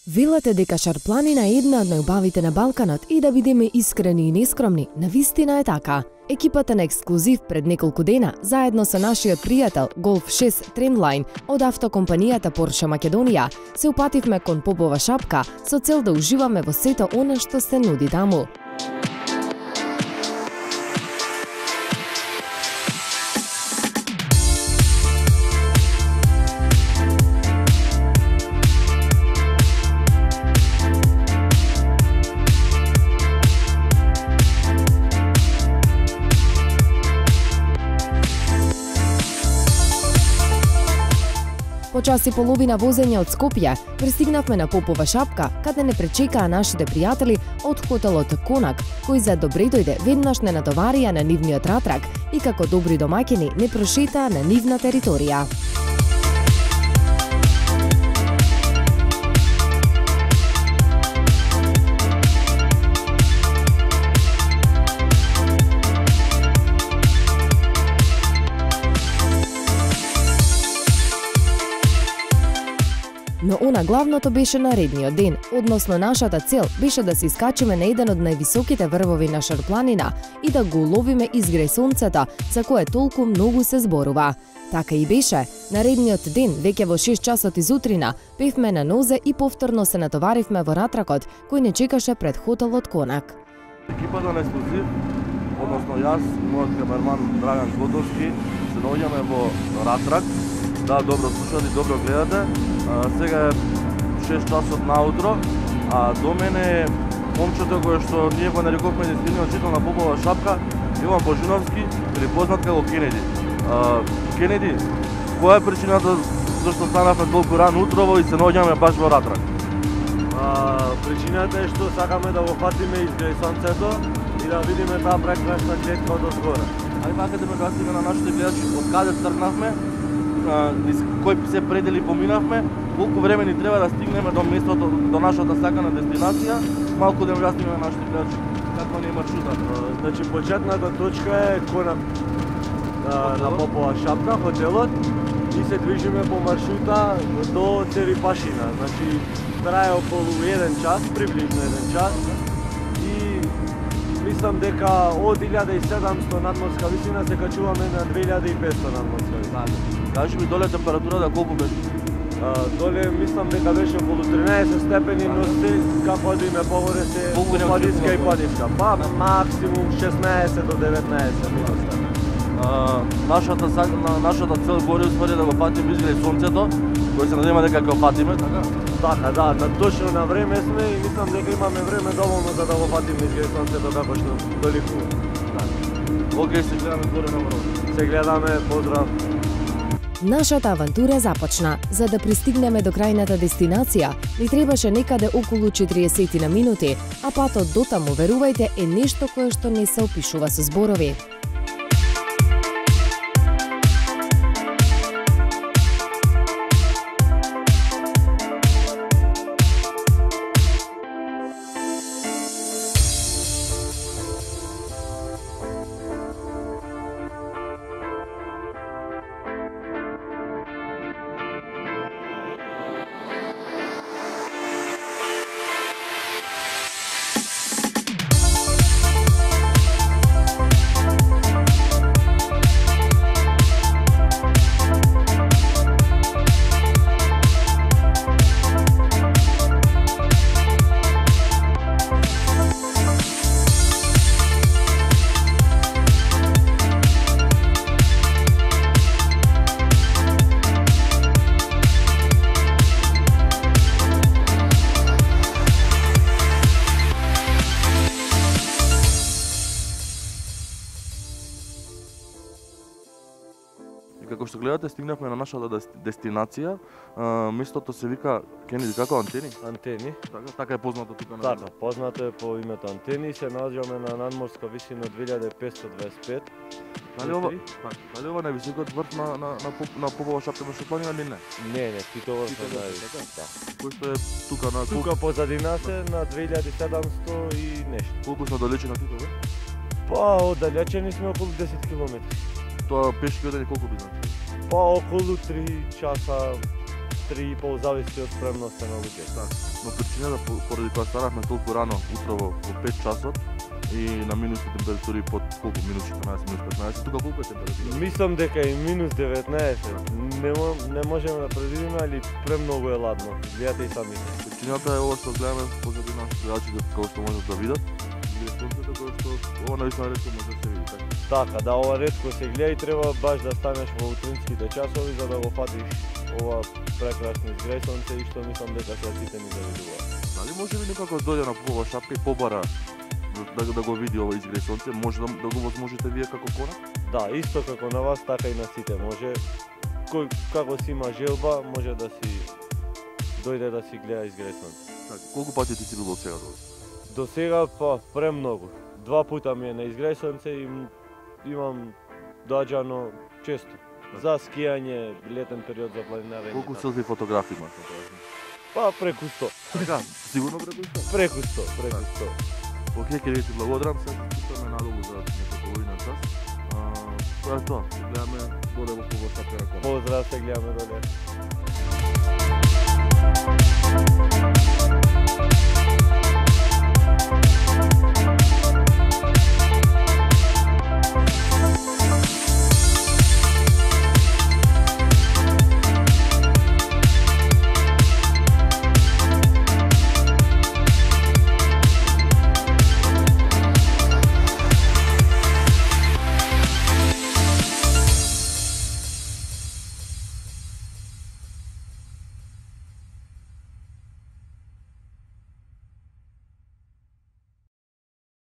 Велате дека Шарпланина е една од најубавите на Балканот и да бидеме искрени и нескромни, навистина е така. Екипата на Ексклузив пред неколку дена, заедно со нашиот пријател Golf 6 Trendline од автокомпанијата Porsche Македонија, се упативме кон Попова шапка со цел да уживаме во сето она што се нуди таму. По час и половина возење од Скопје, пристигнавме на Попова шапка, каде не пречекаа нашите пријатели од хотелот Конак, кои за добре дојде веднаш не натоварија на нивниот ратрак и како добри домаќини не прошетаа на нивна територија. Но она главното беше наредниот ден, односно нашата цел беше да се искачиме на еден од највисоките врвови на Шарпланина и да го уловиме изгреј сонцето, за кое толку многу се зборува. Така и беше. Наредниот ден, веќе во 6 часот изутрина, певме на нозе и повторно се натоваривме во ратракот, кој не чекаше пред хотелот Конак. Екипата на Ексклузив, односно јас и мојот камерман Драган Котовски, се наоѓаме во ратрак. Да, добро слушате, добро гледате. Сега е 6 часот наутро, а до мене е момчето кое што ние го нарековме единствениот жител на Попова шапка, Иван Божиновски, или познат како Кенеди. Кенеди, која е причината зашто станавме толку рано утрово и се наоѓаме баш во ратрак? Причината е што сакаме да го фатиме изгреј сонцето и да видиме таа прекрасна клетка од озгора. Ајде вака да ме гасиме на нашите гледачи од каде тргнавме, кои се предели поминавме, колку време ни треба да стигнеме до местото, до нашата сакана дестинација, малку да им објасниме на нашите гледачи какво ни е маршрутот. Значи почетната точка е Конак на Попова шапка, хотелот, и се движиме по маршрута до Церипашина. Значи трае околу 1 час, приближно 1 час. И мислам дека од 1700 надморска висина се качуваме на 2500 надморска висина. Кажи ми доле температурата колку беше? Доле мислам дека беше околу 13 степени, но се како да име погоре се падиска и падиска. Па максимум 16 до 19 минута. Нашата цел гори успади да го фатиме изгреј сонцето, кој се надеваме дека ќе го фатиме, така? Така, да, точно на време сме и мислам дека имаме време доволно за да го фатиме изгреј сонцето како што доликува. Океј, се гледаме горе на врвот. Се гледаме, поздрав. Нашата авантура започна. За да пристигнеме до крајната дестинација, ни требаше некаде околу 40 на минути, а патот дотаму, верувајте, е нешто кое што не се опишува со зборови. Како што гледате, стигнавме на нашата дестинација. Местото се вика Кенеди, како Антени? Антени. Така е познато тука на. Така, познато е по името Антени. Се наоѓаме на надморска висина 2525. Дали ова највисокиот врв на Попова шапка на Шарпланина или не? Не, Титов врв е највисок. Кој што е тука на Тука позади нас е на 2700 и нешто. Колку сме далече на Титов врв? Па, оддалечени сме околу 10 километри. Тоа пешки одење колку би значи? Па околу 3 часа 3,5 зависи од спремноста на луѓето. Но причината поради која станавме толку рано утрово во 5 часот и на минуси температури под колку минус 14, минус 15, тука колку е температура? Мислам дека и минус 19. Не можеме да предвидиме, али премногу е ладно. Гледате и сами. Причината е ова што гледаме позади нас гледачите кои што можат да видат. Сонцето кој што ова наистина ретко може да се види, така. Така, да, ова ретко се гледа и треба баш да станеш во утринските часови за да го фатиш ова прекрасно изгреј сонце и што мислам дека се сите ни завидуваат. Дали може би некако дојде на попова шапка и побара да го види ова изгреј сонце, може да го возможите вие како конак? Да, исто како на вас, така и на сите може. Кој како си има желба, може да си дојде да си гледа изгреј сонце. Така, колку пати ти си бил до сега долу? До сега па премногу. 2 пута ми е на изгреј сонце и имам доаѓано често. За скијање, летен период за планинарење. Колку селфи фотографии имаш? Па преку 100. Така, сигурно преку 100? Преку 100, преку 100. Океј, ќе ти благодарам, се спустаме надолу за некој половина час. Тоа е тоа, гледаме доле во попова шапка на конак. Поздрав, се гледаме доле.